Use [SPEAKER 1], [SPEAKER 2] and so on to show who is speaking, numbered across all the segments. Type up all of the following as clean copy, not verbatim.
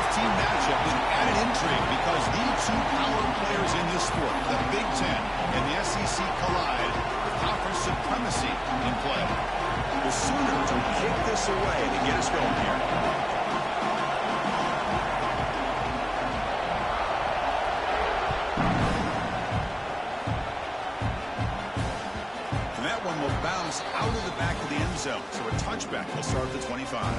[SPEAKER 1] matchup is added intrigue because the two power players in this sport, the Big Ten and the SEC, collide with conference supremacy in play. The Sooners will kick this away to get us going here. And that one will bounce out of the back of the end zone, so a touchback will start at the 25.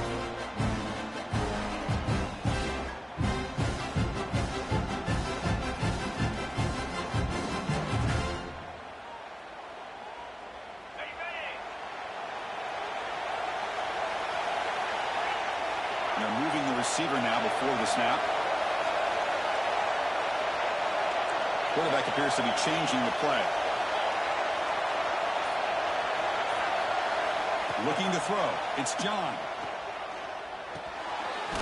[SPEAKER 1] They're moving the receiver now before the snap. Quarterback appears to be changing the play. Looking to throw. It's John.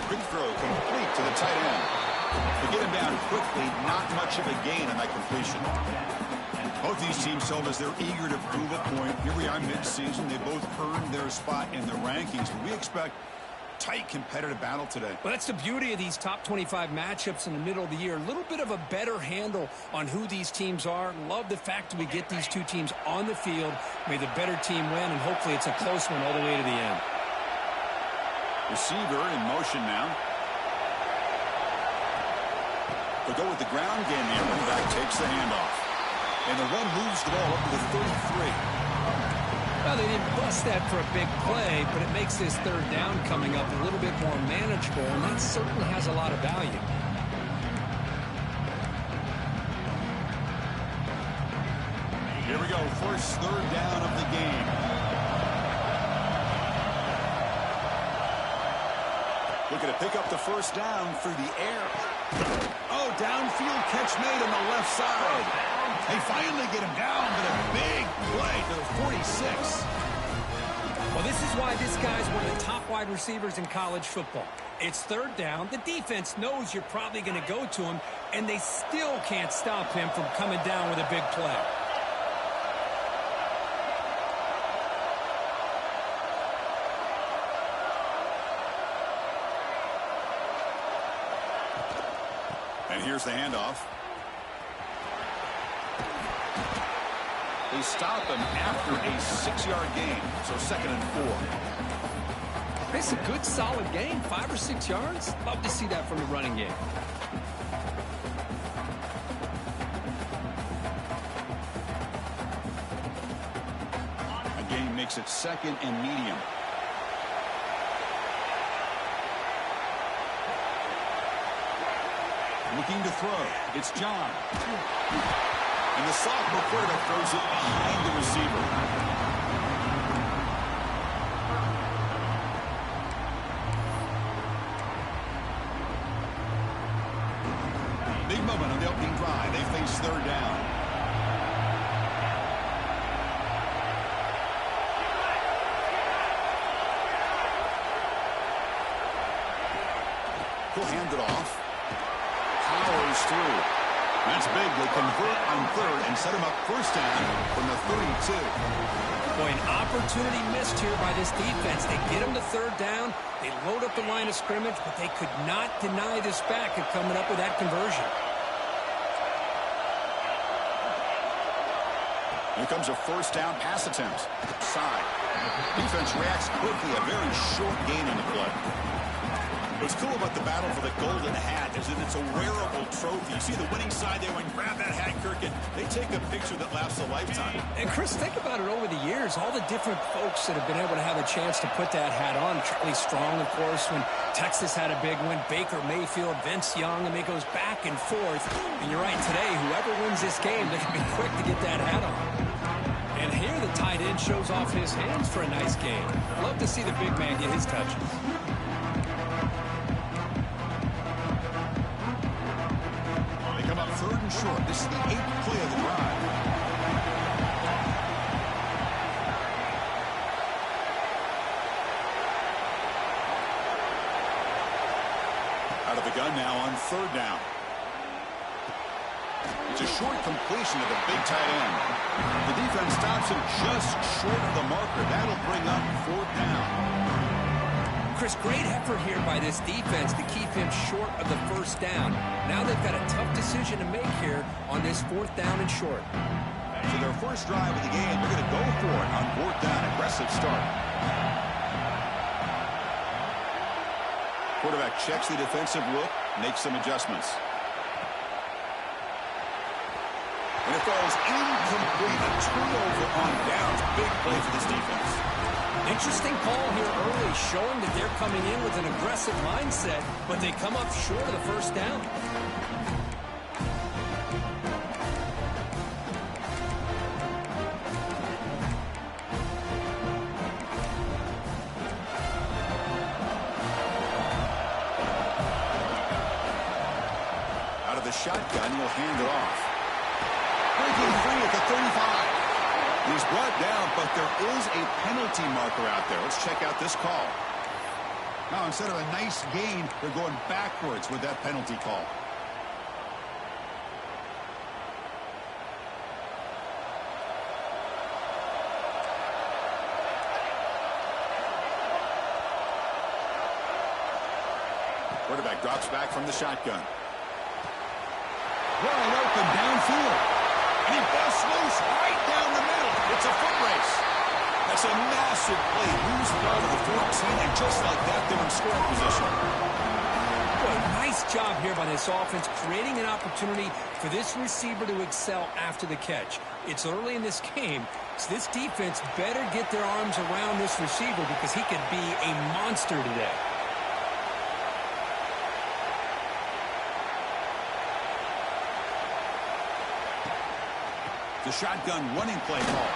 [SPEAKER 1] Quick throw complete to the tight end. To get him down quickly, not much of a gain on that completion. Both these teams told us they're eager to prove a point. Here we are mid-season. They both earned their spot in the rankings, but we expect tight competitive battle today.
[SPEAKER 2] Well, that's the beauty of these top 25 matchups in the middle of the year. A little bit of a better handle on who these teams are. Love the fact that we get these two teams on the field. May the better team win, and hopefully it's a close one all the way to the end.
[SPEAKER 1] Receiver in motion now. They'll go with the ground game. The running back takes the handoff. And the run moves the ball up to the 33.
[SPEAKER 2] Well, they didn't bust that for a big play, but it makes this third down coming up a little bit more manageable, and that certainly has a lot of value.
[SPEAKER 1] Here we go, first third down of the game. Looking to pick up the first down through the air. Oh, downfield catch made on the left side. They finally get him down, but a big play to the 46.
[SPEAKER 2] Well, this is why this guy's one of the top wide receivers in college football. It's third down. The defense knows you're probably going to go to him, and they still can't stop him from coming down with a big play.
[SPEAKER 1] And here's the handoff. They stop him after a 6-yard gain, so 2nd and 4.
[SPEAKER 2] It's a good, solid game, 5 or 6 yards. Love to see that from the running game.
[SPEAKER 1] A gain makes it 2nd and medium. Looking to throw. It's John. And the sophomore quarterback throws it behind the receiver. Big moment on the opening drive. They face third down. He'll hand it off. Powers through. That's big. They convert on third and set him up first down from the 32.
[SPEAKER 2] Boy, an opportunity missed here by this defense. They get him to third down. They load up the line of scrimmage, but they could not deny this back of coming up with that conversion.
[SPEAKER 1] Here comes a first down pass attempt. Side. Defense reacts quickly. A very short gain in the play. What's cool about the battle for the golden hat is that it's a wearable trophy. You see the winning side there when grab that hat, Kirk, and they take a picture that lasts a lifetime.
[SPEAKER 2] And Chris, think about it over the years, all the different folks that have been able to have a chance to put that hat on. Charlie Strong, of course, when Texas had a big win. Baker Mayfield, Vince Young, and it goes back and forth. And you're right, today, whoever wins this game, they're going to be quick to get that hat on. And here the tight end shows off his hands for a nice game. Love to see the big man get his touches.
[SPEAKER 1] Third and short. This is the 8th play of the drive. Out of the gun now on third down. It's a short completion to the big tight end. The defense stops him just short of the marker. That'll bring up fourth down.
[SPEAKER 2] Chris, great effort here by this defense to keep him short of the first down. Now they've got a tough decision to make here on this 4th down and short.
[SPEAKER 1] For their first drive of the game, they're going to go for it on 4th down. Aggressive start. Quarterback checks the defensive look, makes some adjustments. And it falls incomplete. A turnover on downs. Big play for this defense.
[SPEAKER 2] Interesting call here early, showing that they're coming in with an aggressive mindset, but they come up short of the first down.
[SPEAKER 1] Out of the shotgun, he'll hand it off. Breaking free at the 35. He's brought down, but there is a penalty marker out there. Let's check out this call. Now, instead of a nice gain, they're going backwards with that penalty call. Quarterback drops back from the shotgun. Wide open downfield. And he busts loose right down the middle. It's a foot race. That's a massive play. Moves the ball to the 14, and just like that, they're in scoring position.
[SPEAKER 2] Boy, nice job here by this offense, creating an opportunity for this receiver to excel after the catch. It's early in this game, so this defense better get their arms around this receiver because he could be a monster today.
[SPEAKER 1] The shotgun running play call.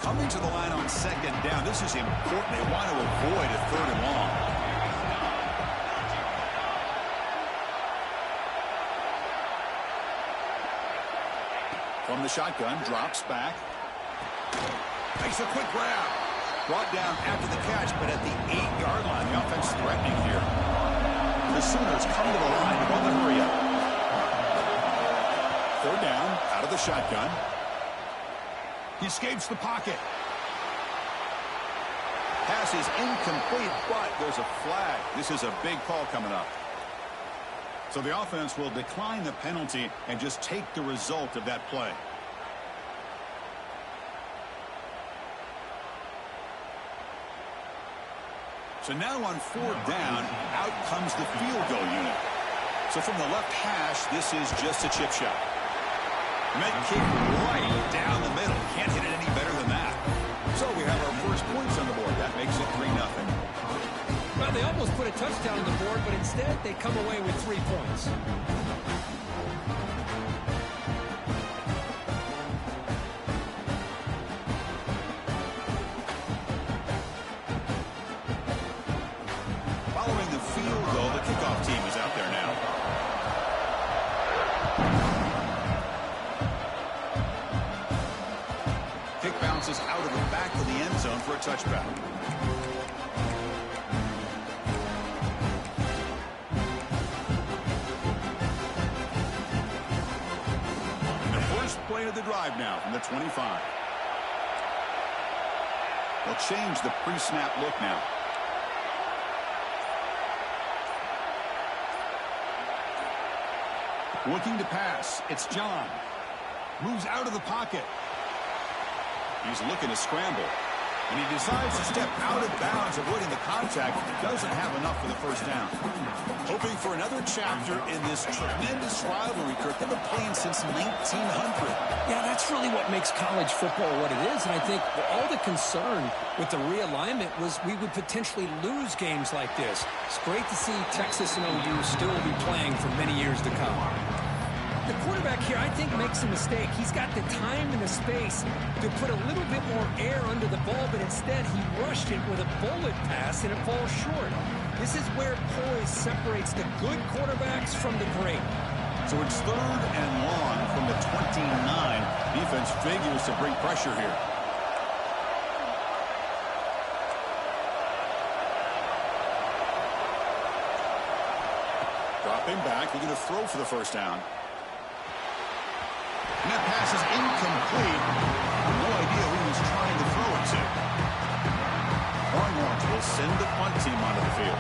[SPEAKER 1] Coming to the line on 2nd down. This is important. They want to avoid a 3rd and long. From the shotgun, drops back. Makes a quick grab. Brought down after the catch, but at the 8-yard line. The offense threatening here. The Sooners come to the line on the hurry up. 3rd down, out of the shotgun. He escapes the pocket. Pass is incomplete, but there's a flag. This is a big call coming up. So the offense will decline the penalty and just take the result of that play. So now on 4th down, out comes the field goal unit. So from the left hash, this is just a chip shot. Meant kick right down the middle. Can't hit it any better than that. So we have our first points on the board. That makes it 3-0.
[SPEAKER 2] Well, they almost put a touchdown on the board, but instead they come away with 3 points.
[SPEAKER 1] Following the field goal, the kickoff team is out there now. Kick bounces out of the back of the end zone for a touchback. Play of the drive now from the 25. They'll change the pre-snap look now. Looking to pass. It's John. Moves out of the pocket. He's looking to scramble. And he decides to step out of bounds, avoiding the contact. Doesn't have enough for the first down. Hoping for another chapter in this tremendous rivalry, Kirk. They've been playing since 1900.
[SPEAKER 2] Yeah, that's really what makes college football what it is. And I think all the concern with the realignment was we would potentially lose games like this. It's great to see Texas and OU still be playing for many years to come. The quarterback here, I think, makes a mistake. He's got the time and the space to put a little bit more air under the ball, but instead he rushed it with a bullet pass, and it falls short. This is where poise separates the good quarterbacks from the great.
[SPEAKER 1] So it's 3rd and long from the 29. Defense figures to bring pressure here. Dropping back, looking to throw for the first down. And that pass is incomplete. No idea who he was trying to throw it to. Longhorns will send the punt team onto the field.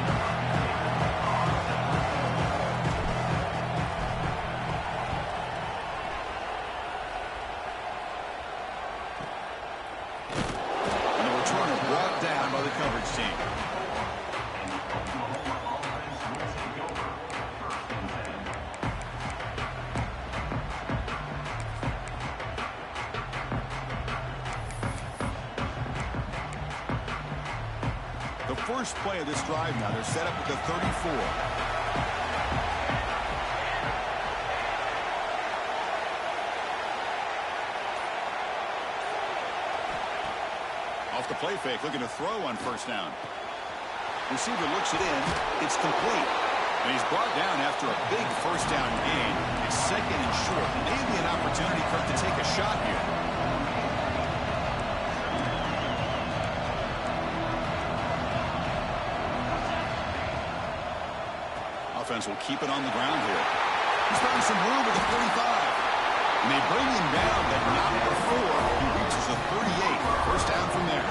[SPEAKER 1] And the returner brought down by the coverage team. First play of this drive now. They're set up at the 34. Off the play fake, looking to throw on first down. Receiver looks it in. It's complete. And he's brought down after a big first down gain. It's second and short. Maybe an opportunity for him to take a shot here. Offense will keep it on the ground here. He's finding some room at the 45. And they bring him down, but not before he reaches the 38. First down from there.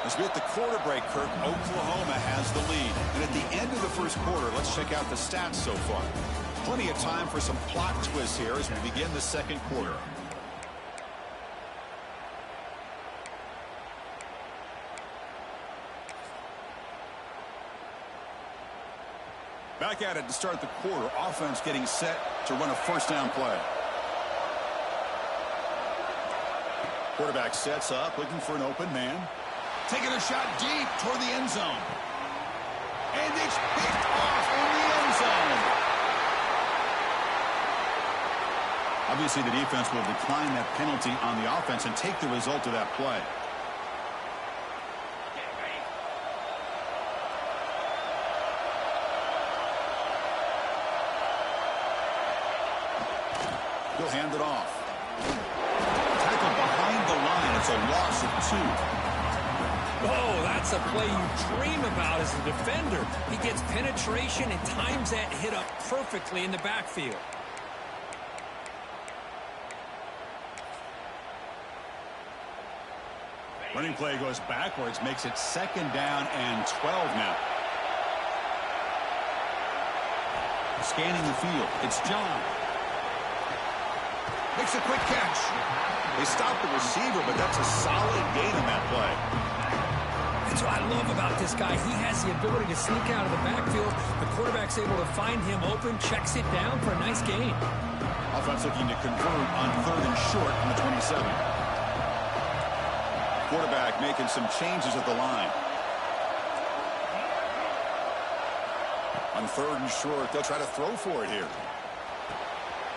[SPEAKER 1] As we hit the quarter break, Kirk, Oklahoma has the lead. And at the end of the first quarter, let's check out the stats so far. Plenty of time for some plot twists here as we begin the second quarter. Back at it to start the quarter. Offense getting set to run a first down play. Quarterback sets up, looking for an open man. Taking a shot deep toward the end zone. And it's picked off in the end zone. Obviously, the defense will decline that penalty on the offense and take the result of that play. He'll hand it off. Tackled behind the line. It's a loss of 2.
[SPEAKER 2] Oh, that's a play you dream about as a defender. He gets penetration and times that hit up perfectly in the backfield.
[SPEAKER 1] Running play goes backwards, makes it second down and 12 now. Scanning the field, it's John. Makes a quick catch. They stop the receiver, but that's a solid gain on that play.
[SPEAKER 2] That's what I love about this guy. He has the ability to sneak out of the backfield. The quarterback's able to find him open, checks it down for a nice gain.
[SPEAKER 1] Offense looking to convert on third and short from the 27. Quarterback making some changes at the line. On third and short, they'll try to throw for it here.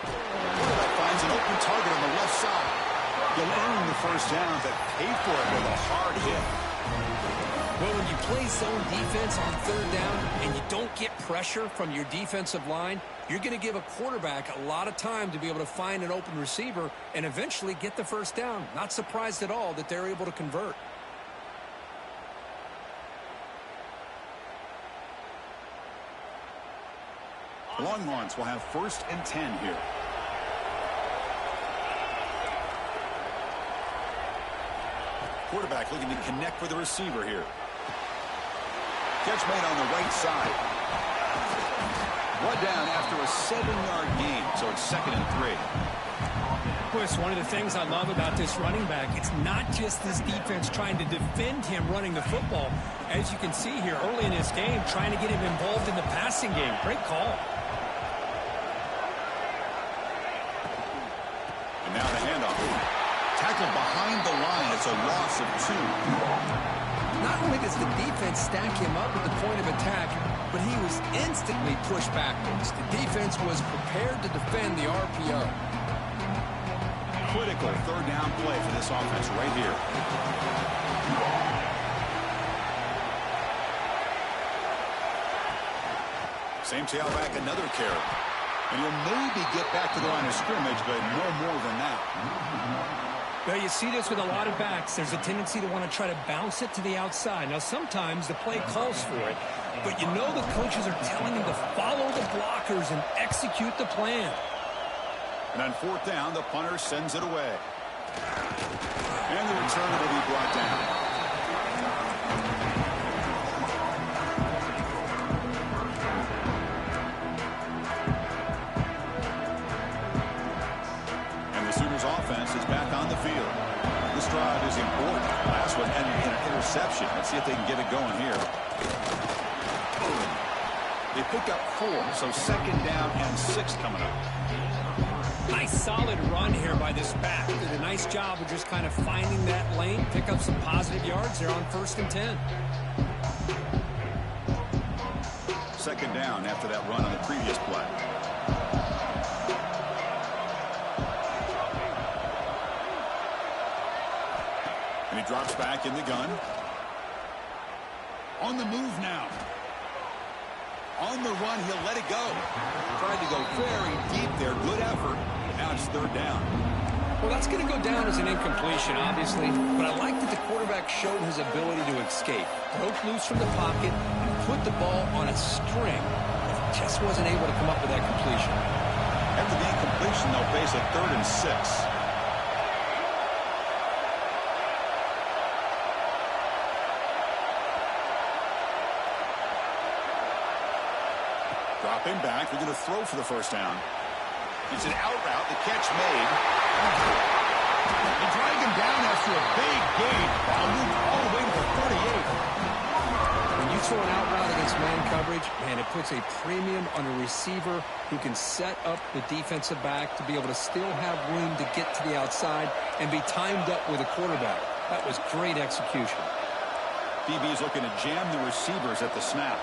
[SPEAKER 1] Quarterback finds an open target on the left side. He'll earn the first down, but pay for it with a hard hit.
[SPEAKER 2] Well, when you play zone defense on third down and you don't get pressure from your defensive line, you're going to give a quarterback a lot of time to be able to find an open receiver and eventually get the first down. Not surprised at all that they're able to convert.
[SPEAKER 1] The Longhorns will have 1st and 10 here. Quarterback looking to connect with the receiver here. Catch made on the right side. One down after a 7-yard gain, so it's 2nd and 3.
[SPEAKER 2] Chris, one of the things I love about this running back, it's not just this defense trying to defend him running the football. As you can see here early in this game, trying to get him involved in the passing game. Great call.
[SPEAKER 1] And now the handoff. Tackled behind the line. It's a loss of 2.
[SPEAKER 2] Not only does the defense stack him up at the point of attack, but he was instantly pushed backwards. The defense was prepared to defend the RPO.
[SPEAKER 1] critical third down play for this offense right here. Same tailback, another carry. And he'll maybe get back to the line of scrimmage, but no more than that.
[SPEAKER 2] Well, you see this with a lot of backs. There's a tendency to want to try to bounce it to the outside. Now, sometimes the play calls for it, but you know the coaches are telling him to follow the blockers and execute the plan.
[SPEAKER 1] And on fourth down, the punter sends it away. And the return will be brought down. Offense is back on the field. This drive is important. Last one ended in an interception. Let's see if they can get it going here. They pick up 4, so second down and 6 coming up.
[SPEAKER 2] Nice solid run here by this back. Did a nice job of just kind of finding that lane, pick up some positive yards there on 1st and 10.
[SPEAKER 1] Second down after that run on the previous play. And he drops back in the gun. On the move now. On the run, he'll let it go. Tried to go very deep there. Good effort. But now it's third down.
[SPEAKER 2] Well, that's going to go down as an incompletion, obviously. But I like that the quarterback showed his ability to escape. Broke loose from the pocket and put the ball on a string. Just wasn't able to come up with that completion.
[SPEAKER 1] After the incompletion, they'll face a 3rd and 6. Dropping back, they're going to throw for the first down. It's an out route, the catch made. They drag him down after a big gain. Ball moved all the way to the 38.
[SPEAKER 2] When you throw an out route against man coverage, man, it puts a premium on a receiver who can set up the defensive back to be able to still have room to get to the outside and be timed up with a quarterback. That was great execution.
[SPEAKER 1] DB is looking to jam the receivers at the snap.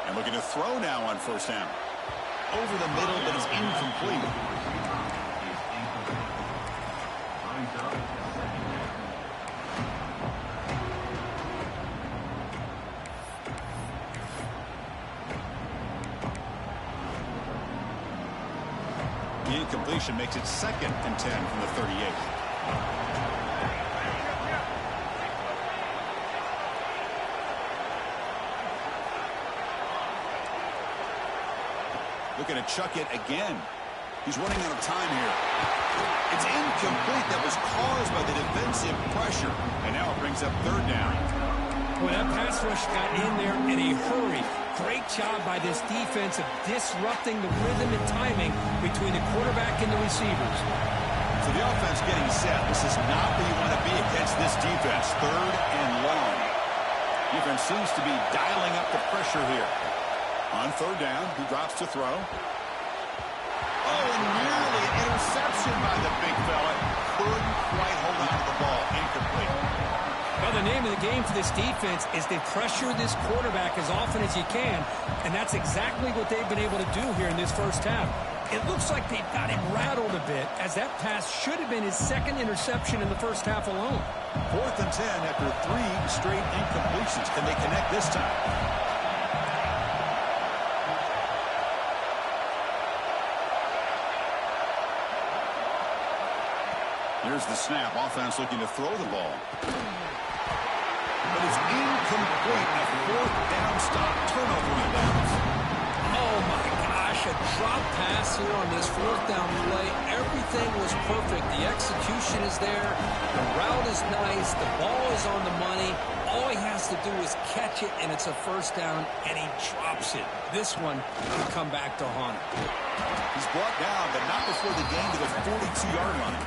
[SPEAKER 1] And looking to throw now on first down. Over the middle, but it's incomplete. The incompletion makes it 2nd and 10 from the 38. Looking to chuck it again. He's running out of time here. It's incomplete. That was caused by the defensive pressure. And now it brings up third down.
[SPEAKER 2] Well, that pass rush got in there in a hurry. Great job by this defense of disrupting the rhythm and timing between the quarterback and the receivers.
[SPEAKER 1] So the offense getting set. This is not where you want to be against this defense. 3rd and long. Defense seems to be dialing up the pressure here. On third down, he drops to throw. Oh, and nearly an interception by the big fella. Couldn't quite hold on to the ball. Incomplete.
[SPEAKER 2] Well, the name of the game for this defense is to pressure this quarterback as often as you can, and that's exactly what they've been able to do here in this first half. It looks like they've got him rattled a bit, as that pass should have been his 2nd interception in the first half alone.
[SPEAKER 1] 4th and 10 after 3 straight incompletions. Can they connect this time? Here's the snap. Offense looking to throw the ball. But it's incomplete. A 4th down stop. Turnover on downs.
[SPEAKER 2] Oh, my gosh. A drop pass here on this 4th down play. Everything was perfect. The execution is there. The route is nice. The ball is on the money. All he has to do is catch it, and it's a first down, and he drops it. This one will come back to haunt him.
[SPEAKER 1] He's brought down, but not before the gain to the 42-yard line.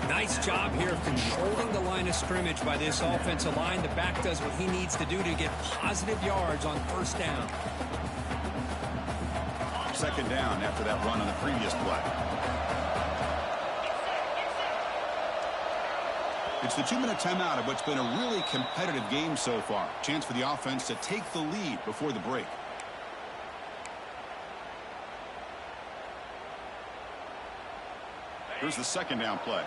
[SPEAKER 2] Nice job here of controlling the line of scrimmage by this offensive line. The back does what he needs to do to get positive yards on first down.
[SPEAKER 1] Second down after that run on the previous play. It's the 2-minute timeout of what's been a really competitive game so far. Chance for the offense to take the lead before the break. Here's the second down play.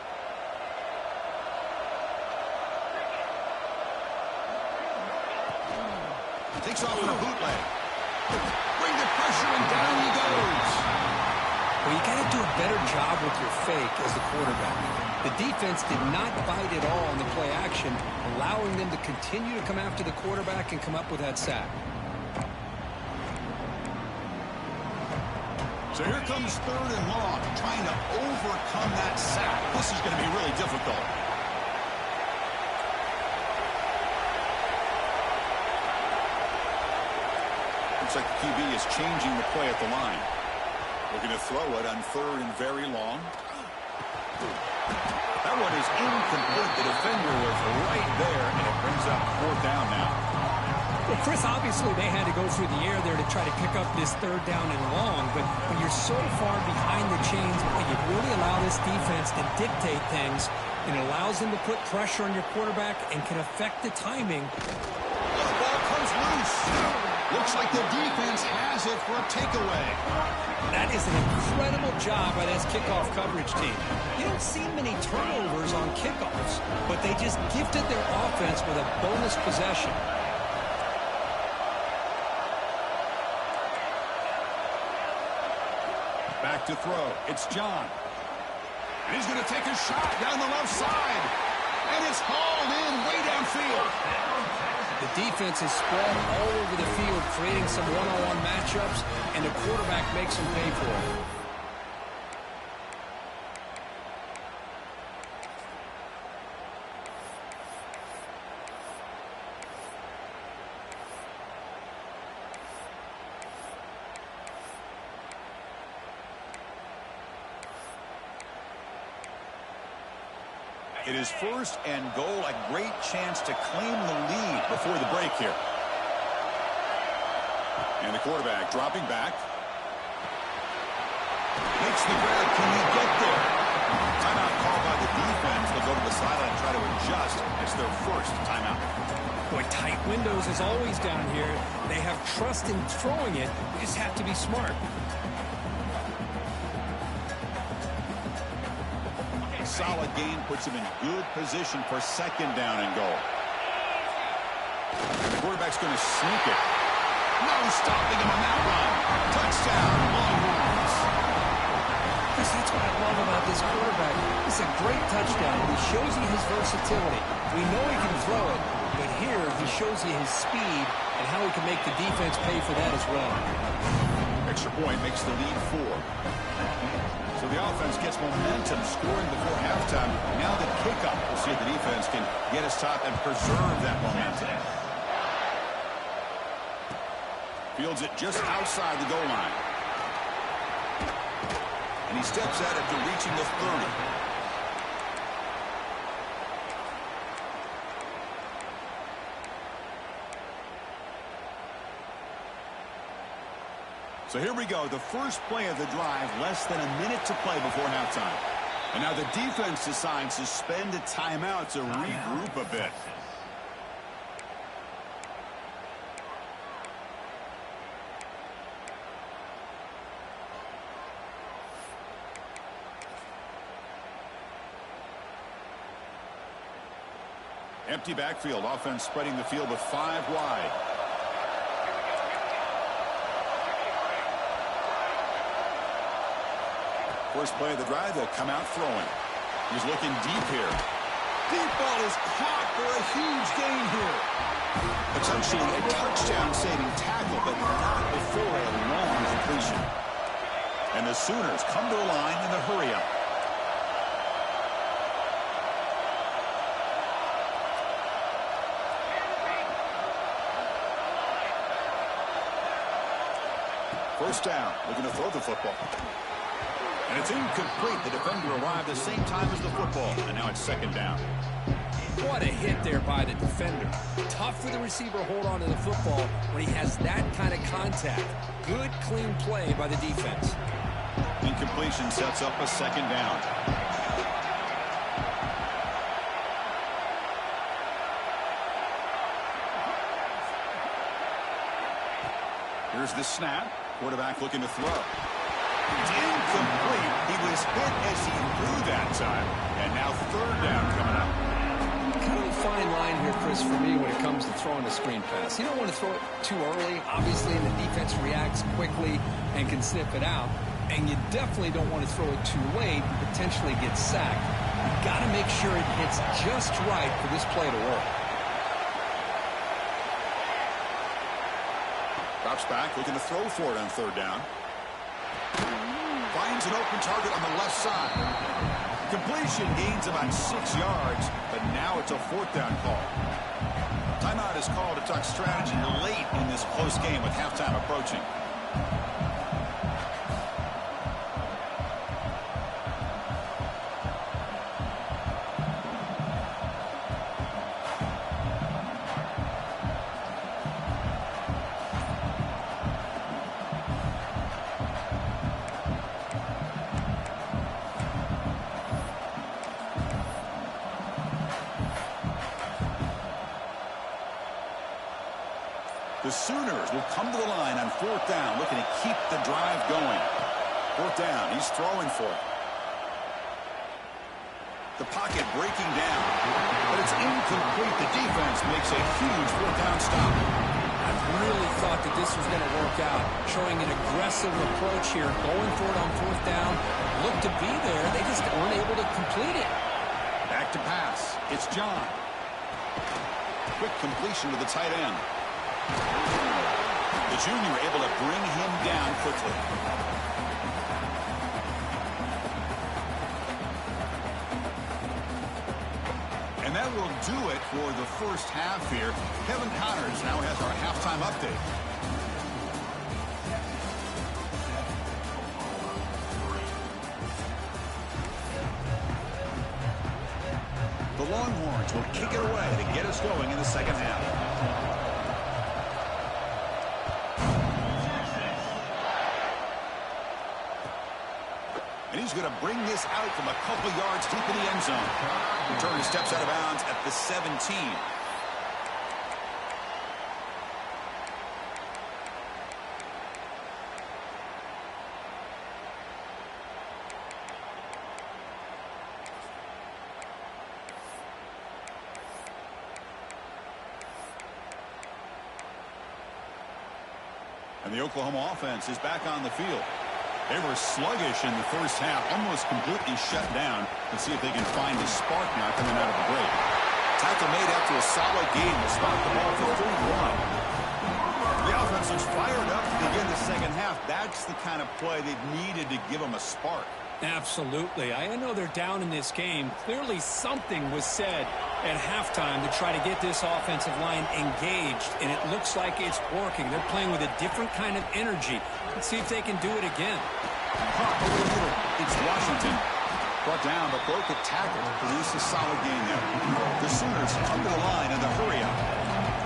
[SPEAKER 1] Takes off in a bootleg. Bring the pressure, and down he goes.
[SPEAKER 2] Well, you got to do a better job with your fake as the quarterback. The defense did not bite at all on the play action, allowing them to continue to come after the quarterback and come up with that sack.
[SPEAKER 1] So here comes third and long, trying to overcome that sack. This is going to be really difficult. Looks like the QB is changing the play at the line. Looking to throw it on third and very long. That one is incomplete. The defender was right there, and it brings up fourth down now.
[SPEAKER 2] Well, Chris, obviously they had to go through the air there to try to pick up this third down and long, but when you're so far behind the chains, you really allow this defense to dictate things. It allows them to put pressure on your quarterback and can affect the timing.
[SPEAKER 1] The ball comes loose. Looks like the defense has it for a takeaway.
[SPEAKER 2] That is an incredible job by this kickoff coverage team. You don't see many turnovers on kickoffs, but they just gifted their offense with a bonus possession.
[SPEAKER 1] Back to throw. It's John. And he's going to take a shot down the left side. And it's hauled in way downfield.
[SPEAKER 2] The defense is spread all over the field, creating some one-on-one matchups, and the quarterback makes them pay for it.
[SPEAKER 1] It is first and goal, a great chance to claim the lead before the break here. And the quarterback dropping back. Makes the grab. Can he get there? Timeout called by the defense. They'll go to the sideline and try to adjust. It's their first timeout.
[SPEAKER 2] Boy, tight windows is always down here. They have trust in throwing it. You just have to be smart.
[SPEAKER 1] Solid gain puts him in good position for second down and goal. And the quarterback's going to sneak it. No stopping him on that run. Touchdown, Longhorns.
[SPEAKER 2] Chris, that's what I love about this quarterback. It's a great touchdown. He shows you his versatility. We know he can throw it, but here he shows you his speed and how he can make the defense pay for that as well.
[SPEAKER 1] Extra point makes the lead 4. So the offense gets momentum, scoring before halftime. Now the kickoff. We'll see if the defense can get his top and preserve that momentum. Fields it just outside the goal line. And he steps at it to reaching the 30. So here we go, the first play of the drive, less than a minute to play before halftime. And now the defense decides to spend a timeout to regroup a bit. Empty backfield, offense spreading the field with 5 wide. First play of the drive, they'll come out throwing. He's looking deep here. Deep ball is caught for a huge gain here. Potentially a touchdown-saving tackle, but not before a long completion. And the Sooners come to the line in the hurry-up. First down, looking to throw the football. And it's incomplete. The defender arrived the same time as the football. And now it's second down.
[SPEAKER 2] What a hit there by the defender. Tough for the receiver to hold on to the football when he has that kind of contact. Good, clean play by the defense.
[SPEAKER 1] Incompletion sets up a second down. Here's the snap. Quarterback looking to throw. It's incomplete. He was hit as he threw that time. And now third down coming up.
[SPEAKER 2] Kind of a fine line here, Chris, for me when it comes to throwing a screen pass. You don't want to throw it too early, obviously, and the defense reacts quickly and can sniff it out. And you definitely don't want to throw it too late and potentially get sacked. You've got to make sure it hits just right for this play to work.
[SPEAKER 1] Drops back, looking to throw for it on third down. Finds an open target on the left side. Completion gains about 6 yards, but now it's a fourth down call. Timeout is called to talk strategy late in this close game with halftime approaching. The Sooners will come to the line on fourth down, looking to keep the drive going. Fourth down, he's throwing for it. The pocket breaking down, but it's incomplete. The defense makes a huge fourth down stop.
[SPEAKER 2] I really thought that this was going to work out, showing an aggressive approach here, going for it on fourth down. Looked to be there. They just weren't able to complete it.
[SPEAKER 1] Back to pass. It's John. Quick completion to the tight end. The junior able to bring him down quickly. And that will do it for the first half here. Kevin Connors now has our halftime update. The Longhorns will kick it away to get us going in the second half. And he's going to bring this out from a couple yards deep in the end zone. Returner steps out of bounds at the 17. And the Oklahoma offense is back on the field. They were sluggish in the first half, almost completely shut down. Let's see if they can find a spark now coming out of the break. Tackle made after a solid game to spot the ball for 31. The offense was fired up to begin the second half. That's the kind of play they needed to give them a spark.
[SPEAKER 2] Absolutely. I know they're down in this game. Clearly something was said at halftime to try to get this offensive line engaged, and it looks like it's working. They're playing with a different kind of energy. Let's see if they can do it again.
[SPEAKER 1] It's Washington. Brought down, but broke a tackle to produce a solid game there. The Sooners come to the line in the hurry up.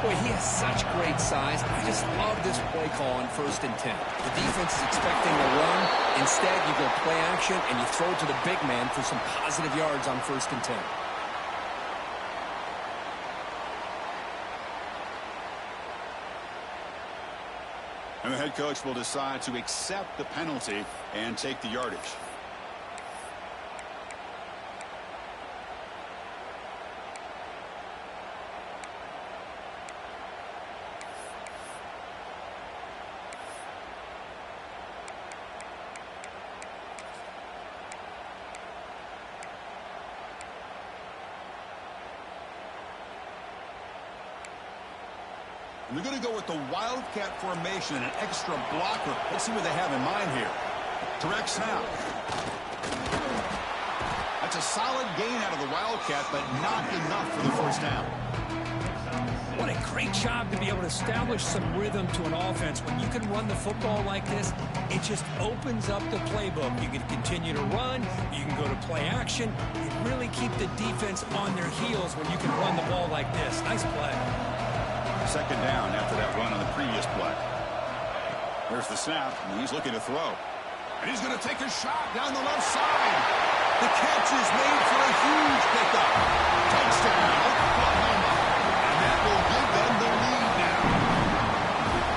[SPEAKER 2] Boy, he has such great size. I just love this play call on 1st and 10. The defense is expecting a run. Instead, you go play action, and you throw to the big man for some positive yards on 1st and 10.
[SPEAKER 1] And the head coach will decide to accept the penalty and take the yardage. And they're going to go with the Wildcat formation and an extra blocker. Let's see what they have in mind here. Direct snap. That's a solid gain out of the Wildcat, but not enough for the first down.
[SPEAKER 2] What a great job to be able to establish some rhythm to an offense. When you can run the football like this, it just opens up the playbook. You can continue to run. You can go to play action. You really keep the defense on their heels when you can run the ball like this. Nice play.
[SPEAKER 1] Second down after that run on the previous play. There's the snap, and he's looking to throw. And he's going to take a shot down the left side. The catch is made for a huge pickup. Touchdown, Oklahoma. And that will give them the lead now.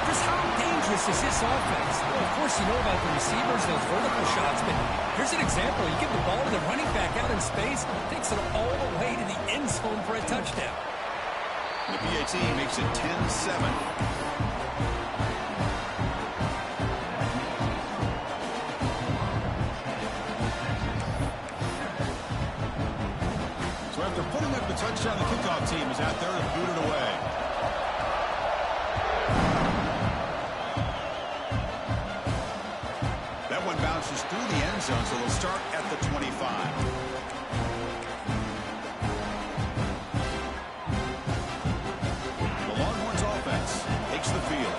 [SPEAKER 2] Chris, how dangerous this is his offense. Well, of course, you know about the receivers, those vertical shots, but here's an example. You give the ball to the running back out in space, takes it all the way to the end zone for a touchdown.
[SPEAKER 1] The PAT makes it 10-7. So after putting up the touchdown, the kickoff team is out there to boot it away. That one bounces through the end zone, so they'll start at the 25. The Longhorns offense takes the field.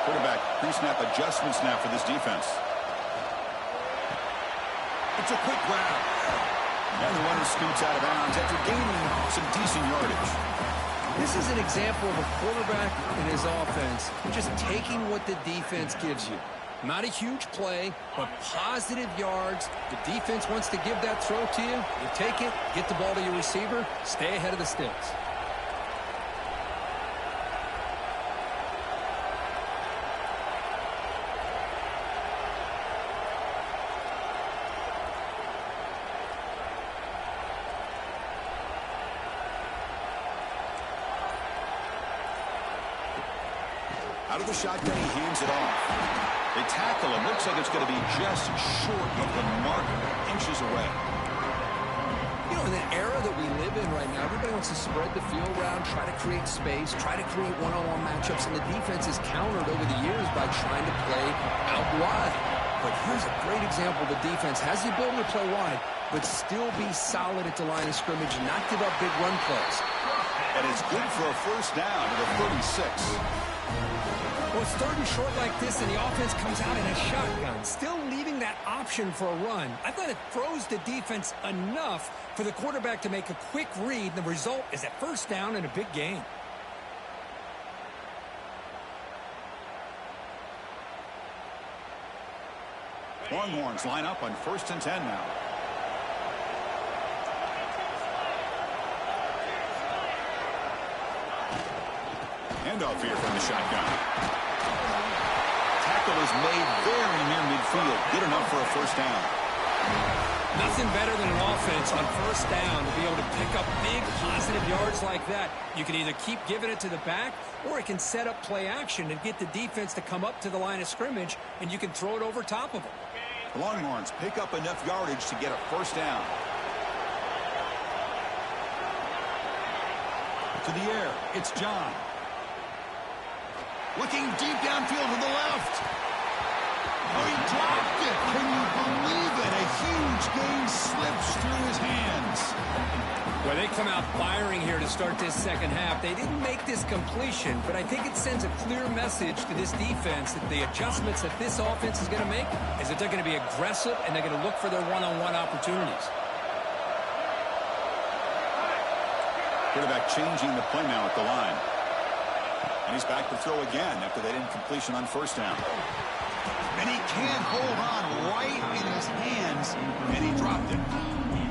[SPEAKER 1] Quarterback pre-snap adjustments now for this defense. It's a quick grab. And the runner scoots out of bounds after gaining some decent yardage.
[SPEAKER 2] This is an example of a quarterback and his offense just taking what the defense gives you. Not a huge play, but positive yards. The defense wants to give that throw to you. You take it, get the ball to your receiver, stay ahead of the sticks.
[SPEAKER 1] Out of the shotgun, he hands it off. They tackle him. Looks like it's going to be just short of the mark, inches away.
[SPEAKER 2] You know, in the era that we live in right now, everybody wants to spread the field around, try to create space, try to create one-on-one matchups, and the defense is countered over the years by trying to play out wide. But here's a great example. The defense has the ability to play wide, but still be solid at the line of scrimmage, not give up big run plays.
[SPEAKER 1] And it's good for a first down to the 36.
[SPEAKER 2] Well, it's third and short like this, and the offense comes out in a shotgun, still leaving that option for a run. I thought it throws the defense enough for the quarterback to make a quick read. The result is a first down and a big gain.
[SPEAKER 1] Longhorns line up on 1st and 10 now. Handoff here from the shotgun. Tackle is made very near midfield. Good enough for a first down.
[SPEAKER 2] Nothing better than an offense on first down to be able to pick up big positive yards like that. You can either keep giving it to the back, or it can set up play action and get the defense to come up to the line of scrimmage, and you can throw it over top of them.
[SPEAKER 1] The Longhorns pick up enough yardage to get a first down. To the air, it's John. Looking deep downfield to the left. Oh, he dropped it. Can you believe it? A huge gain slips through his hands.
[SPEAKER 2] Well, they come out firing here to start this second half. They didn't make this completion, but I think it sends a clear message to this defense that the adjustments that this offense is going to make is that they're going to be aggressive and they're going to look for their one-on-one opportunities.
[SPEAKER 1] Quarterback changing the play now at the line. And he's back to throw again after that incompletion on first down. And he can't hold on right in his hands, and he dropped it.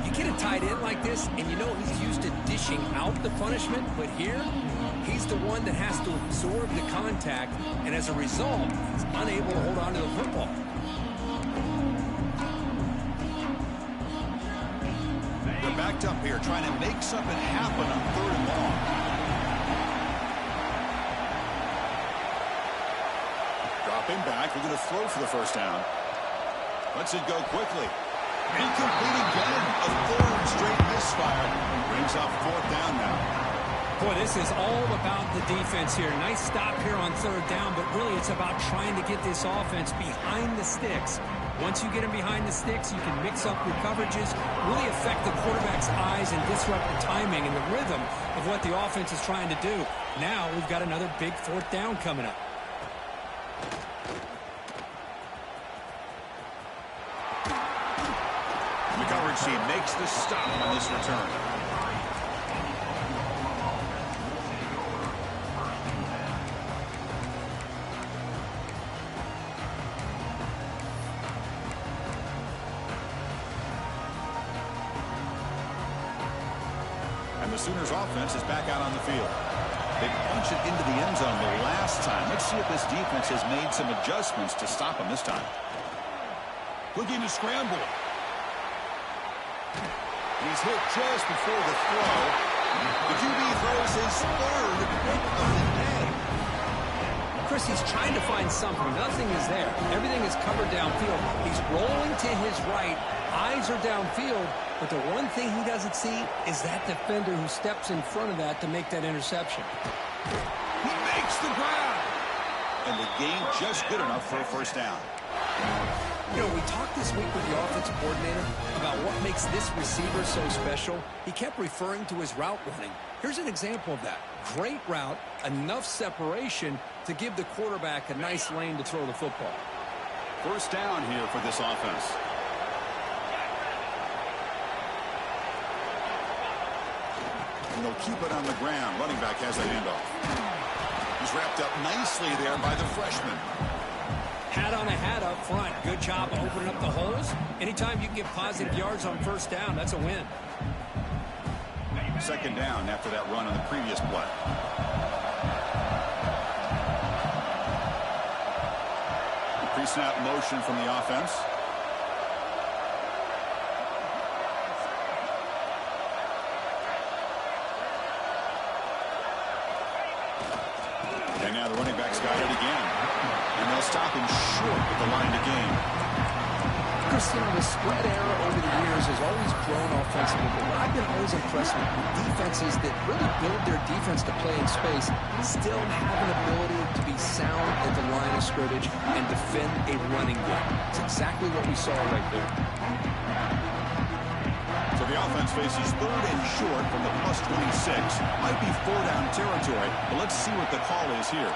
[SPEAKER 2] You get a tight end like this, and you know he's used to dishing out the punishment, but here, he's the one that has to absorb the contact, and as a result, he's unable to hold on to the football.
[SPEAKER 1] They're backed up here, trying to make something happen on 3rd and long. Dropping back, they're going to throw for the first down. Lets it go quickly. Incomplete again. A 3rd straight misfire. Brings up 4th down now.
[SPEAKER 2] Boy, this is all about the defense here. Nice stop here on 3rd down, but really it's about trying to get this offense behind the sticks. Once you get them behind the sticks, you can mix up your coverages, really affect the quarterback's eyes and disrupt the timing and the rhythm of what the offense is trying to do. Now we've got another big 4th down coming up.
[SPEAKER 1] The coverage team makes the stop on this return. And the Sooners offense is back out on the field. They punch it into the end zone the last time. Let's see if this defense has made some adjustments to stop them this time. Looking to scramble. He's hit just before the throw. The QB throws his third pick of the day.
[SPEAKER 2] Chris, he's trying to find something. Nothing is there. Everything is covered downfield. He's rolling to his right. Eyes are downfield. But the one thing he doesn't see is that defender who steps in front of that to make that interception.
[SPEAKER 1] He makes the grab. And the game just good enough for a first down.
[SPEAKER 2] You know, we talked this week with the offensive coordinator about what makes this receiver so special. He kept referring to his route running. Here's an example of that. Great route, enough separation to give the quarterback a nice lane to throw the football.
[SPEAKER 1] First down here for this offense. And they'll keep it on the ground. Running back has the handoff. He's wrapped up nicely there by the freshman.
[SPEAKER 2] Hat on a hat up front. Good job opening up the holes. Anytime you can get positive yards on first down, that's a win.
[SPEAKER 1] Second down after that run on the previous play. Pre-snap motion from the offense. And now the running back's got it again. And they'll stop him short at the line to gain.
[SPEAKER 2] Chris, you know, the spread era over the years has always grown offensively, but what I've been always impressed with defenses that really build their defense to play in space still have an ability to be sound at the line of scrimmage and defend a running game. It's exactly what we saw right there.
[SPEAKER 1] So the offense faces third and short from the plus 26. Might be four-down territory, but let's see what the call is here.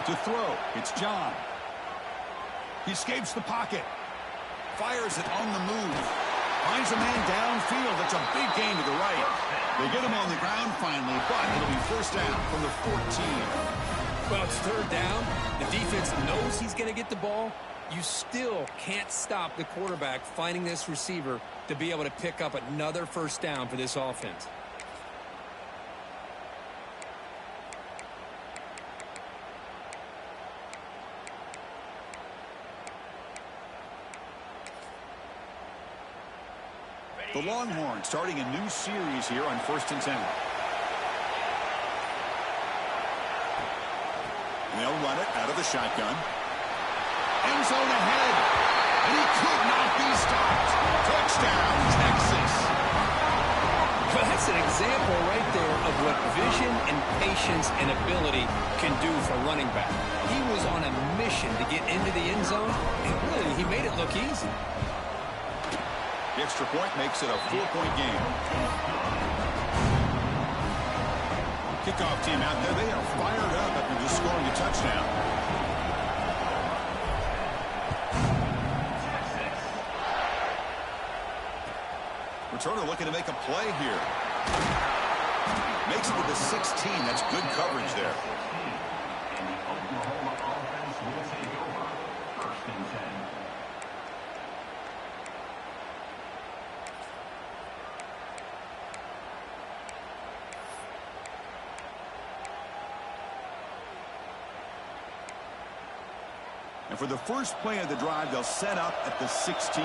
[SPEAKER 1] To throw, it's John. He escapes the pocket. Fires it on the move. Finds a man downfield. That's a big gain to the right. They get him on the ground finally, but it'll be first down from the 14.
[SPEAKER 2] Well, it's third down. The defense knows he's going to get the ball. You still can't stop the quarterback finding this receiver to be able to pick up another first down for this offense.
[SPEAKER 1] The Longhorns starting a new series here on 1st and 10. And they'll run it out of the shotgun. End zone ahead. And he could not be stopped. Touchdown, Texas.
[SPEAKER 2] Well, that's an example right there of what vision and patience and ability can do for running back. He was on a mission to get into the end zone, and really, he made it look easy.
[SPEAKER 1] The extra point makes it a 4-point game. Kickoff team out there. They are fired up after just scoring a touchdown. Returner looking to make a play here. Makes it to the 16. That's good coverage there. And for the first play of the drive, they'll set up at the 16.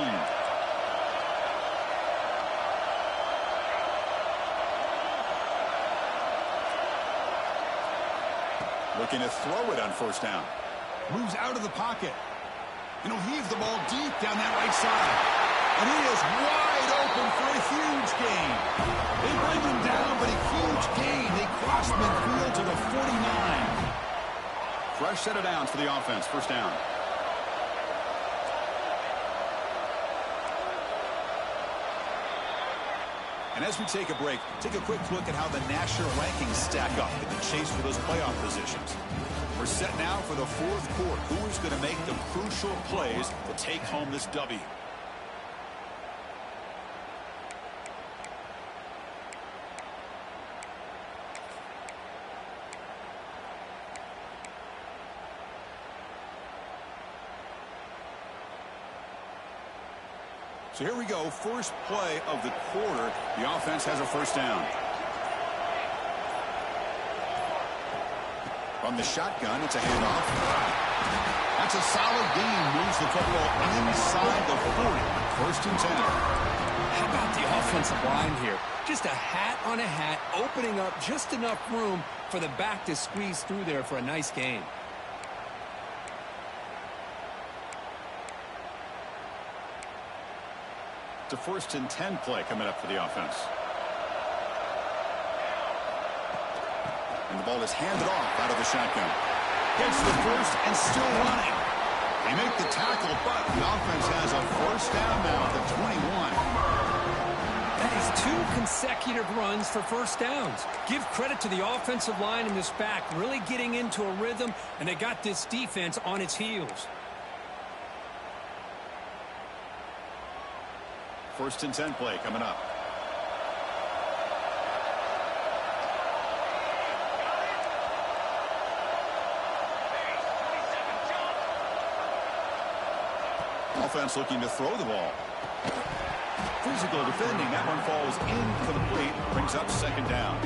[SPEAKER 1] Looking to throw it on first down. Moves out of the pocket. And he'll heave the ball deep down that right side. And he is wide open for a huge gain. They bring him down, but a huge gain. They cross midfield to the 49. Fresh set of downs for the offense. First down. And as we take a break, take a quick look at how the national rankings stack up in the chase for those playoff positions. We're set now for the fourth quarter. Who is going to make the crucial plays to take home this W? So here we go, first play of the quarter. The offense has a first down. From the shotgun, it's a handoff. That's a solid gain. Moves the football inside the 40. First and 10.
[SPEAKER 2] How about the offensive line here? Just a hat on a hat, opening up just enough room for the back to squeeze through there for a nice gain.
[SPEAKER 1] It's a first and 10 play coming up for the offense. And the ball is handed off out of the shotgun. Gets the first and still running. They make the tackle, but the offense has a first down now at the 21.
[SPEAKER 2] That is 2 consecutive runs for first downs. Give credit to the offensive line in this back, really getting into a rhythm, and they got this defense on its heels.
[SPEAKER 1] First and 10 play coming up. Offense looking to throw the ball. Physical defending. That one falls incomplete. Brings up second down.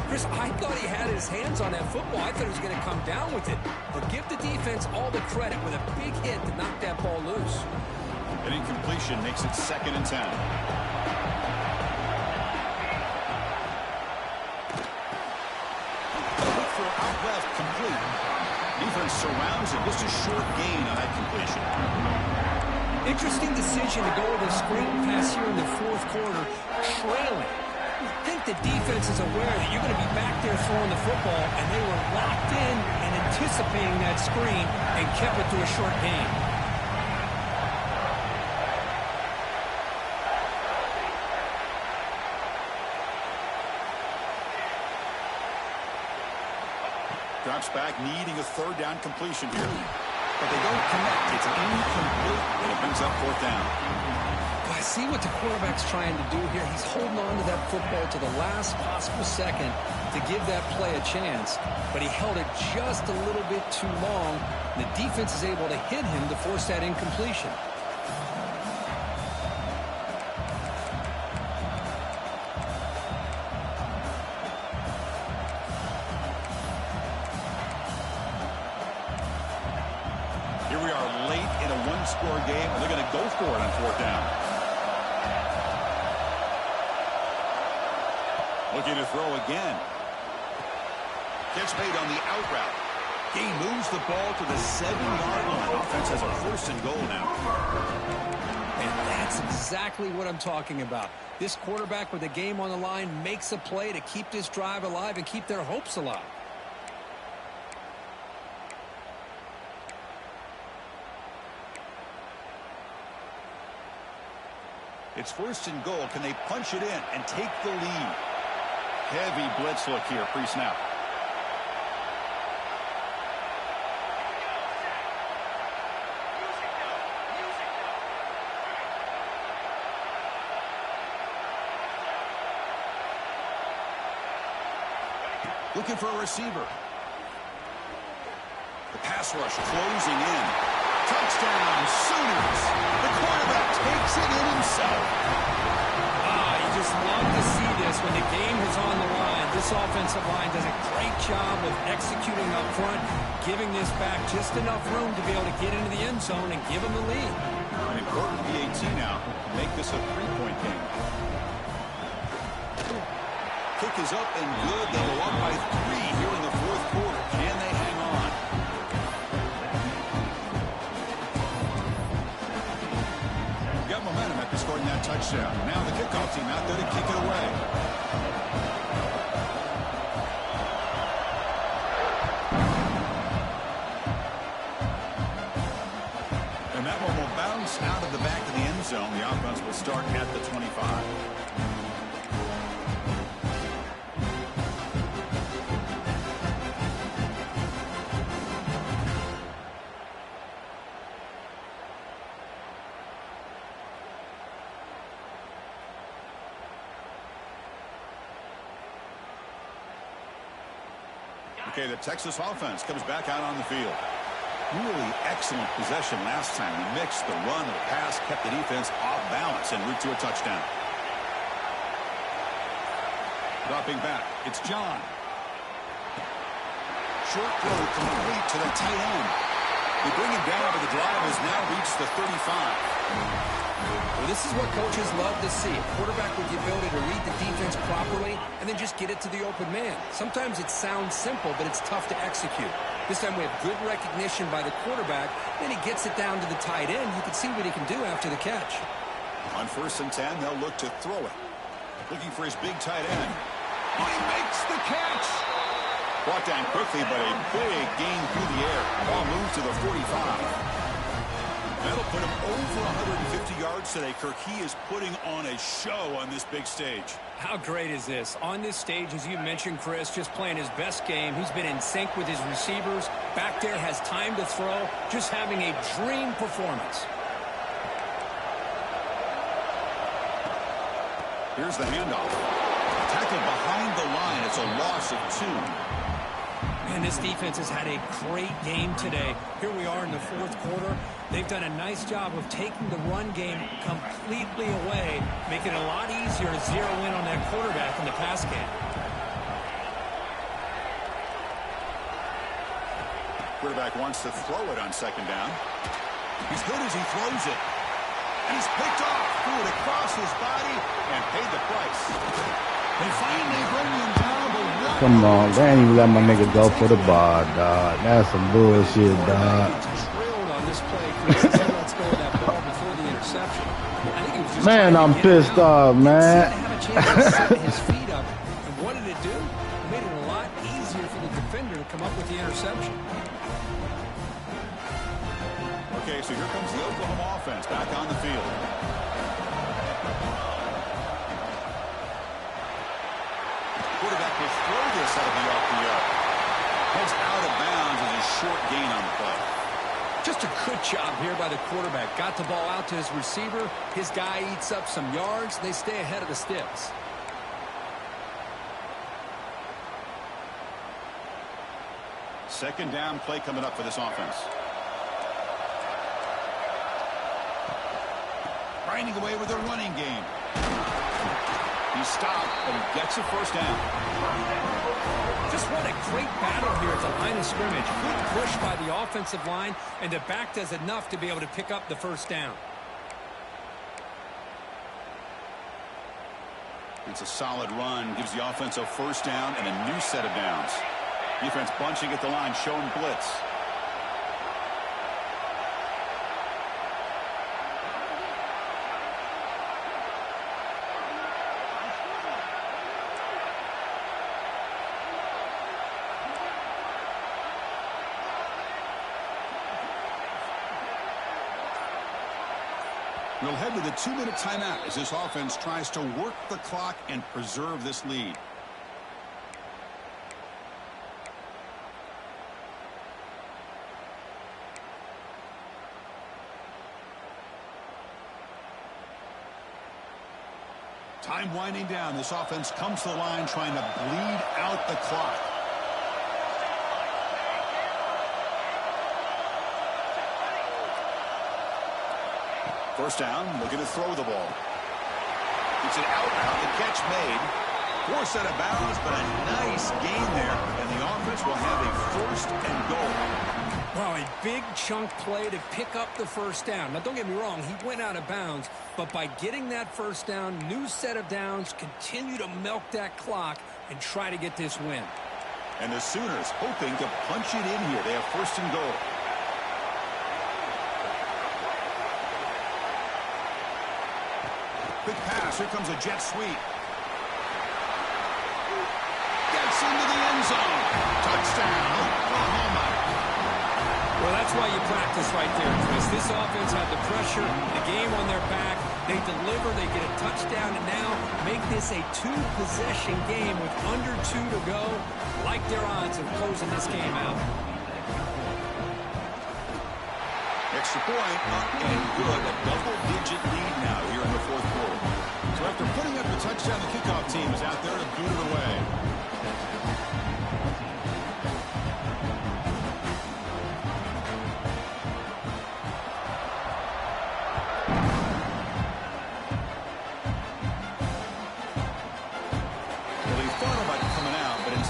[SPEAKER 2] Chris, I thought he had his hands on that football. I thought he was going to come down with it. But give the defense all the credit with a big hit to knock that ball loose.
[SPEAKER 1] An incompletion makes it second and 10. Look for out left, complete. Defense surrounds it. Just a short gain on that completion.
[SPEAKER 2] Interesting decision to go with a screen pass here in the fourth quarter, trailing. I think the defense is aware that you're going to be back there throwing the football, and they were locked in and anticipating that screen and kept it to a short gain.
[SPEAKER 1] Drops back, needing a third down completion here. But they don't connect. It's incomplete, and it brings up fourth down.
[SPEAKER 2] I see what the quarterback's trying to do here. He's holding on to that football to the last possible second to give that play a chance. But he held it just a little bit too long. The defense is able to hit him to force that incompletion.
[SPEAKER 1] Here we are late in a one-score game, and they're going to go for it on fourth down. Looking to throw again. Gets made on the out route. He moves the ball to the 7-yard line. Offense has a first and goal now.
[SPEAKER 2] And that's exactly what I'm talking about. This quarterback with the game on the line makes a play to keep this drive alive and keep their hopes alive.
[SPEAKER 1] It's first and goal. Can they punch it in and take the lead? Heavy blitz look here, pre-snap. Looking for a receiver. The pass rush closing in. Touchdown, Sooners. The quarterback takes it in himself.
[SPEAKER 2] You just love to see this when the game is on the line. This offensive line does a great job of executing up front, giving this back just enough room to be able to get into the end zone and give them the lead.
[SPEAKER 1] An important PAT now to make this a 3-point game. Kick is up and good. They go up by 3 here in the fourth quarter. Can they hang on? Got momentum after scoring that touchdown. Now the kickoff team out there to kick it away. And that one will bounce out of the back of the end zone. The offense will start at the 25. Okay, the Texas offense comes back out on the field. Really excellent possession last time. The mix, the run, the pass kept the defense off balance en route to a touchdown. Dropping back, it's John. Short throw complete to the tight end. They bring him down, but the drive has now reached the 35.
[SPEAKER 2] Well, this is what coaches love to see. A quarterback with the ability to read the defense properly and then just get it to the open man. Sometimes it sounds simple, but it's tough to execute. This time we have good recognition by the quarterback. Then he gets it down to the tight end. You can see what he can do after the catch.
[SPEAKER 1] On 1st and 10, they'll look to throw it. Looking for his big tight end. Oh, he makes the catch! Brought down quickly, but a big gain through the air. Ball moves to the 45. That'll put him over 150 yards today, Kirk. He is putting on a show on this big stage.
[SPEAKER 2] How great is this? On this stage, as you mentioned, Chris, just playing his best game. He's been in sync with his receivers. Back there, has time to throw. Just having a dream performance.
[SPEAKER 1] Here's the handoff. Tackled behind the line. It's a loss of 2.
[SPEAKER 2] And this defense has had a great game today. Here we are in the 4th quarter. They've done a nice job of taking the run game completely away, making it a lot easier to zero in on that quarterback in the pass game.
[SPEAKER 1] Quarterback wants to throw it on 2nd down. He's good as he throws it. He's picked off, threw it across his body, and paid the price. They finally bring him down, but
[SPEAKER 3] come on, they ain't even let my nigga go for the ball, dog. That's some bullshit, dog.
[SPEAKER 2] Trailed on this play, Chris. Let's go with that ball before the interception. I think he was just
[SPEAKER 3] man, I'm pissed off, man.
[SPEAKER 2] He had a chance to set his feet up, and what did it do? It made it a lot easier for the defender to come up with the interception.
[SPEAKER 1] Okay, so here comes the Oklahoma offense back on the field. Quarterback will throw this out of the RPO. Heads out of bounds as a short gain on the play.
[SPEAKER 2] Just a good job here by the quarterback. Got the ball out to his receiver. His guy eats up some yards. They stay ahead of the sticks.
[SPEAKER 1] Second down play coming up for this offense. Grinding away with a running game. He stopped, but he gets a 1st down.
[SPEAKER 2] Just what a great battle here at the line of scrimmage. Good push by the offensive line, and the back does enough to be able to pick up the 1st down.
[SPEAKER 1] It's a solid run. Gives the offense a 1st down and a new set of downs. Defense bunching at the line, showing blitz. We'll head to the 2-minute timeout as this offense tries to work the clock and preserve this lead. Time winding down. This offense comes to the line trying to bleed out the clock. First down, looking to throw the ball. It's an out route, the catch made. 4 set of bounds, but a nice gain there, and the offense will have a 1st and goal.
[SPEAKER 2] Wow, a big chunk play to pick up the 1st down. Now, don't get me wrong, he went out of bounds, but by getting that 1st down, new set of downs, continue to milk that clock and try to get this win.
[SPEAKER 1] And the Sooners hoping to punch it in here. They have 1st and goal. Quick pass. Here comes a jet sweep. Gets into the end zone. Touchdown, Oklahoma.
[SPEAKER 2] Well, that's why you practice right there, Chris. This offense had the pressure, the game on their back. They deliver, they get a touchdown, and now make this a 2-possession game with under 2 to go. Like their odds of closing this game out.
[SPEAKER 1] Extra point, and good. A double-digit lead now here in the 4th quarter. So after putting up a touchdown, the kickoff team is out there to boot it away.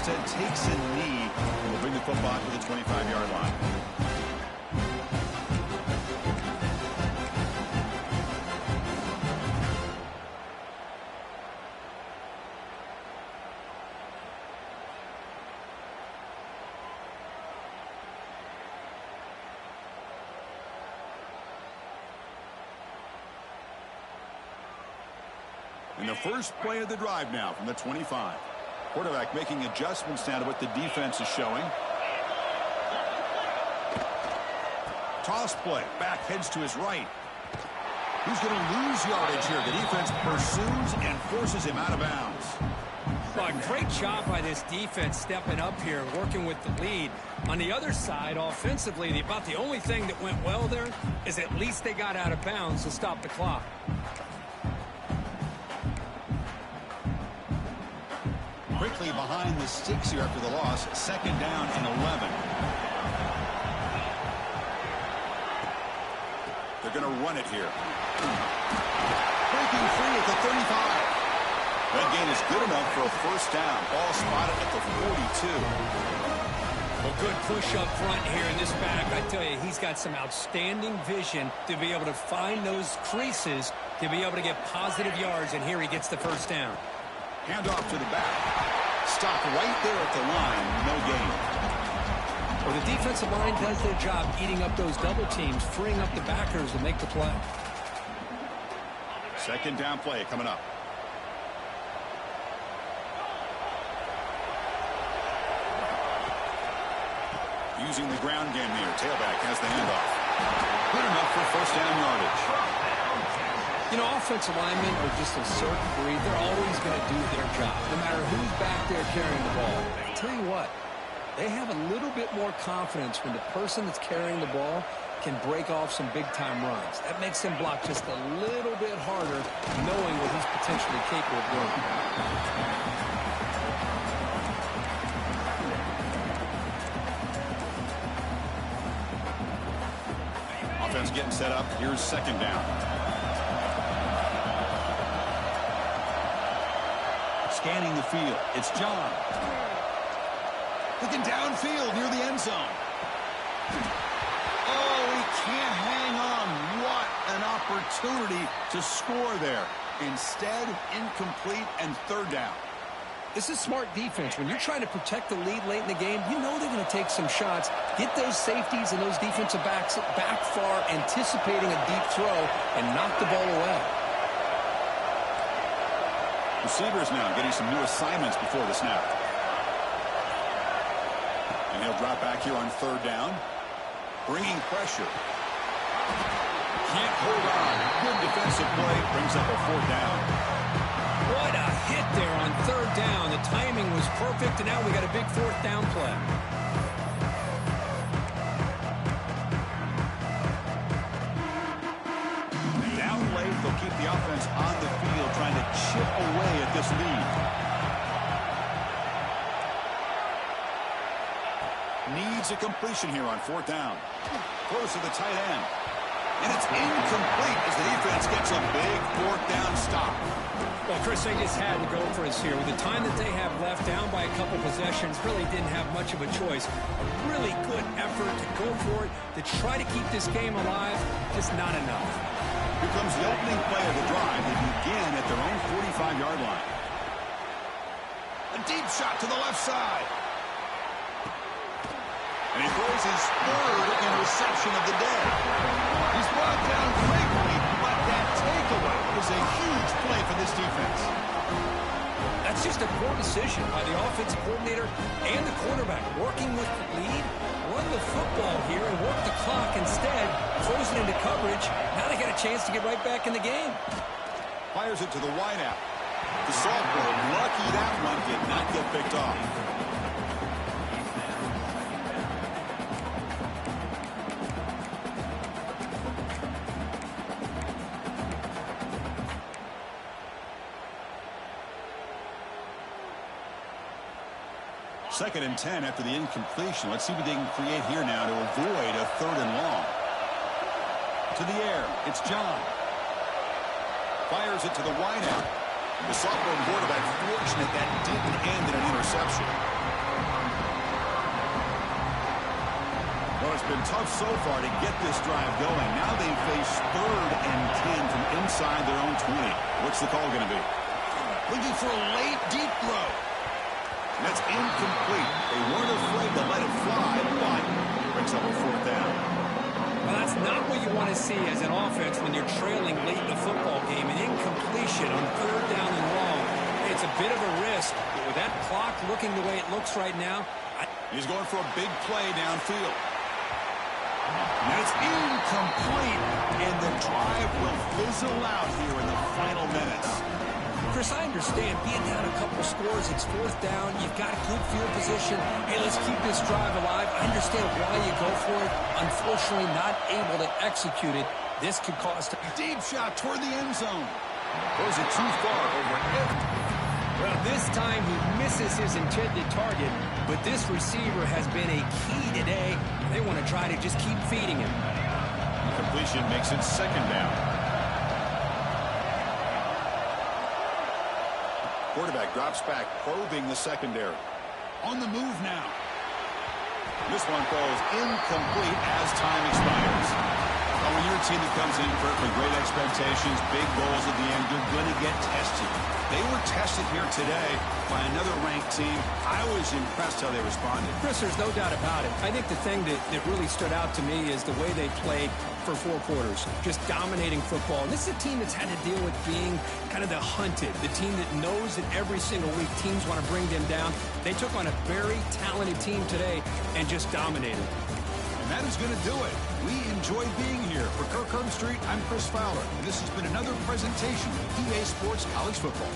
[SPEAKER 1] instead takes a knee and will bring the football to the 25-yard line. And the first play of the drive now from the 25. Quarterback making adjustments now to what the defense is showing. Toss play. Back heads to his right. He's going to lose yardage here. The defense pursues and forces him out of bounds.
[SPEAKER 2] Well, great job by this defense stepping up here, working with the lead. On the other side, offensively, about the only thing that went well there is at least they got out of bounds to stop the clock.
[SPEAKER 1] Quickly behind the sticks here after the loss. Second down and 11. They're going to run it here. Breaking free at the 35. That gain is good enough for a first down. Ball spotted at the 42.
[SPEAKER 2] Well, good push up front here in this back. I tell you, he's got some outstanding vision to be able to find those creases, to be able to get positive yards, and here he gets the first down.
[SPEAKER 1] Handoff to the back. Stop right there at the line. No gain.
[SPEAKER 2] Well, the defensive line does their job eating up those double teams, freeing up the backers to make the play.
[SPEAKER 1] Second down play coming up. Using the ground game here. Tailback has the handoff. Good enough for first down yardage.
[SPEAKER 2] You know, offensive linemen are just a certain breed. They're always going to do their job, no matter who's back there carrying the ball. I tell you what, they have a little bit more confidence when the person that's carrying the ball can break off some big-time runs. That makes him block just a little bit harder, knowing what he's potentially capable of doing.
[SPEAKER 1] Offense getting set up. Here's second down. Scanning the field. It's John. Looking downfield near the end zone. Oh, he can't hang on. What an opportunity to score there. Instead, incomplete and third down.
[SPEAKER 2] This is smart defense. When you're trying to protect the lead late in the game, you know they're going to take some shots, get those safeties and those defensive backs back far, anticipating a deep throw, and knock the ball away.
[SPEAKER 1] Receivers now getting some new assignments before the snap. And he'll drop back here on third down. Bringing pressure. Can't hold on. Good defensive play. Brings up a fourth down.
[SPEAKER 2] What a hit there on third down. The timing was perfect, and now we got a big fourth down play.
[SPEAKER 1] Down late, they'll keep the offense on the field, trying to chip away at this lead. Needs a completion here on fourth down. Close to the tight end. And it's incomplete as the defense gets a big fourth down stop.
[SPEAKER 2] Well, Chris, they just had to go for us here. With the time that they have left, down by a couple possessions, really didn't have much of a choice. A really good effort to go for it, to try to keep this game alive, just not enough.
[SPEAKER 1] Here comes the opening play of the drive. They begin at their own 45-yard line. A deep shot to the left side. And he throws his third interception of the day. He's brought down quickly, but that takeaway is a huge play for this defense.
[SPEAKER 2] That's just a poor decision by the offensive coordinator and the quarterback. Working with the lead, run the football here and work the clock instead. Throws it into coverage. Now they got a chance to get right back in the game.
[SPEAKER 1] Fires it to the wideout. The sophomore, lucky that one did not get picked off. Second and 10 after the incompletion. Let's see what they can create here now to avoid a third and long. To the air, it's John. Fires it to the wideout. The sophomore quarterback fortunate that didn't end in an interception. Well, it's been tough so far to get this drive going. Now they face 3rd and 10 from inside their own 20. What's the call going to be?
[SPEAKER 4] Looking for a late, deep throw.
[SPEAKER 1] And that's incomplete. They weren't afraid to let it fly, but brings up a 4th down.
[SPEAKER 2] Well, that's not what you want to see as an offense when you're trailing late in the football game. An incompletion on 3rd down and long. It's a bit of a risk, but with that clock looking the way it looks right now,
[SPEAKER 1] he's going for a big play downfield. That's incomplete, and the drive will fizzle out here in the final minutes.
[SPEAKER 2] Chris, I understand being down a couple scores, it's 4th down, you've got a good field position. Hey, let's keep this drive alive. I understand why you go for it. Unfortunately, not able to execute it. This could cost a
[SPEAKER 1] deep shot toward the end zone. Throws it too far over everything.
[SPEAKER 2] Well, this time he misses his intended target, but this receiver has been a key today. They want to try to just keep feeding him.
[SPEAKER 1] Completion makes it 2nd down. Quarterback drops back, probing the secondary. On the move now. This one falls incomplete as time expires. Well, when you're a team that comes in with great expectations, big goals at the end, you're going to get tested. They were tested here today by another ranked team. I was impressed how they responded.
[SPEAKER 2] Chris, there's no doubt about it. I think the thing that really stood out to me is the way they played for 4 quarters, just dominating football. And this is a team that's had to deal with being kind of the hunted, the team that knows that every single week teams want to bring them down. They took on a very talented team today and just dominated.
[SPEAKER 1] And that is going to do it. We enjoyed being here. For Kirk Herbstreit, I'm Chris Fowler, and this has been another presentation of EA Sports College Football.